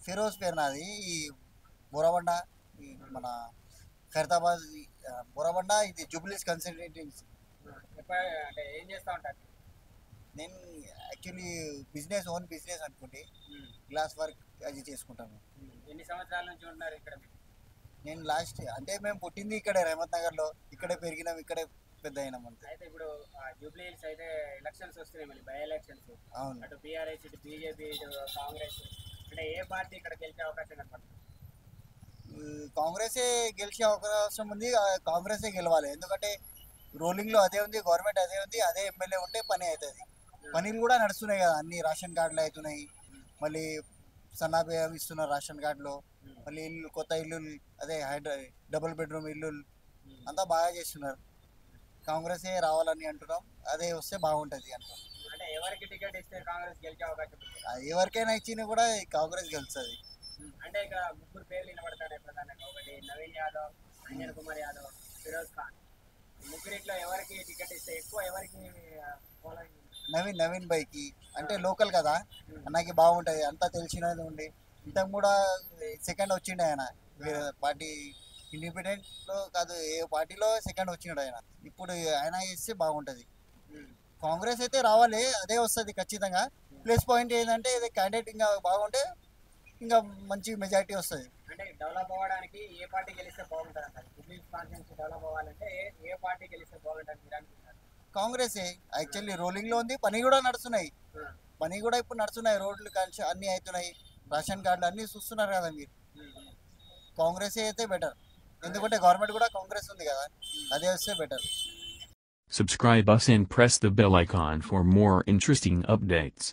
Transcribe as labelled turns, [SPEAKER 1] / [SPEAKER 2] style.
[SPEAKER 1] ఫిరోజ్ పేరు నాది. ఈ బోరబండ, ఈ మన ఖైరతాబాద్, బోరబండ, ఇది జూబ్లీస్ కన్సల్టెన్సీ.
[SPEAKER 2] అంటే ఏం చేస్తా ఉంటారు?
[SPEAKER 1] నేను యాక్చువల్లీ ఓన్ బిజినెస్ అనుకోండి, గ్లాస్ వర్క్ అది చేసుకుంటాను.
[SPEAKER 2] ఎన్ని సంవత్సరాల నుంచి ఉంటున్నారు ఇక్కడ?
[SPEAKER 1] నేను లాస్ట్ అంటే మేము పుట్టింది ఇక్కడే రేవంత్ నగర్లో, ఇక్కడే పెరిగినాం, ఇక్కడే పెద్ద అయినాం అంతే.
[SPEAKER 2] అయితే ఇప్పుడు జూబ్లీ హిల్స్ అయితే ఎలక్షన్స్ వస్తున్నాయి, మళ్ళీ బై ఎలక్షన్స్.
[SPEAKER 1] అవును.
[SPEAKER 2] అటు బీఆర్ఎస్, ఇటు బీజేపీ, ఇటు కాంగ్రెస్. అంటే ఏ పార్టీ ఇక్కడ గెలిచే అవకాశం కనపడుతుంది?
[SPEAKER 1] కాంగ్రెసే గెలిచే అవకాశం ఉంది. కాంగ్రెసే గెలవాలి, ఎందుకంటే రోలింగ్లో అదే ఉంది, గవర్నమెంట్ అదే ఉంది, అదే ఎమ్మెల్యే ఉంటే పని అవుతుంది. పనులు కూడా నడుస్తున్నాయి కదా, అన్ని రేషన్ కార్డులు అవుతున్నాయి, మళ్ళీ సన్నాబియ్యం ఇస్తున్నారు రేషన్ కార్డులో, మళ్ళీ ఇల్లు, కొత్త ఇల్లు, అదే డబుల్ బెడ్రూమ్ ఇల్లు అంతా బాగా చేస్తున్నారు. కాంగ్రెసే రావాలని అంటున్నాం, అదే వస్తే బాగుంటుంది అంటున్నాం.
[SPEAKER 2] అంటే ఎవరికి టికెట్ ఇస్తే కాంగ్రెస్ గెలిచే అవకాశం ఉంది?
[SPEAKER 1] ఎవరికైనా ఇచ్చినా కూడా కాంగ్రెస్ గెలుస్తుంది.
[SPEAKER 2] అంటే ఇక ముగ్గురు పేర్లు వినబడతాయి ప్రధానంగా. ఒకటి నవీన్ యాదవ్, అంజన్ కుమార్ యాదవ్, ఫిరోజ్ ఖాన్. ముగ్గురిట్లో ఎవరికి టికెట్ ఇస్తే ఎక్కువ, ఎవరికి ఫాలోయింగ్?
[SPEAKER 1] నవీన్ బైకి అంటే లోకల్ కదా, అన్నకి బాగుంటుంది, అంతా తెలిసినది ఉండి. ఇంతకు కూడా సెకండ్ వచ్చిండు ఆయన, వేరే పార్టీ ఇండిపెండెంట్లో కాదు, ఏ పార్టీలో సెకండ్ వచ్చినాడు ఆయన. ఇప్పుడు ఆయన ఇస్తే బాగుంటుంది. కాంగ్రెస్ అయితే రావాలి, అదే వస్తుంది ఖచ్చితంగా. ప్లస్ పాయింట్ ఏంటంటే ఇది క్యాండిడేట్ ఇంకా బాగుంటే ఇంకా మంచి మెజారిటీ వస్తుంది.
[SPEAKER 2] అంటే డెవలప్ అవ్వడానికి ఏ పార్టీ గెలిస్తే బాగుంటుంది అంటారు? జూబ్లీస్ కాన్స్టిట్యూన్సీ డెవలప్ అవ్వాలంటే ఏ పార్టీ గెలిస్తే బాగుంటుంది మీరు అనుకుంటారు?
[SPEAKER 1] కాంగ్రెసే యాక్చువల్లీ రోలింగ్లో ఉంది, పని కూడా నడుస్తున్నాయి. పని కూడా ఇప్పుడు నడుస్తున్నాయి, రోడ్లు కలిసి అన్నీ అవుతున్నాయి, రేషన్ కార్డులు అన్నీ చూస్తున్నారు కదా మీరు. కాంగ్రెసే అయితే బెటర్, ఎందుకంటే గవర్నమెంట్ కూడా కాంగ్రెస్ ఉంది కదా, అదే వస్తే better.
[SPEAKER 3] Subscribe us and press the bell icon for more interesting updates.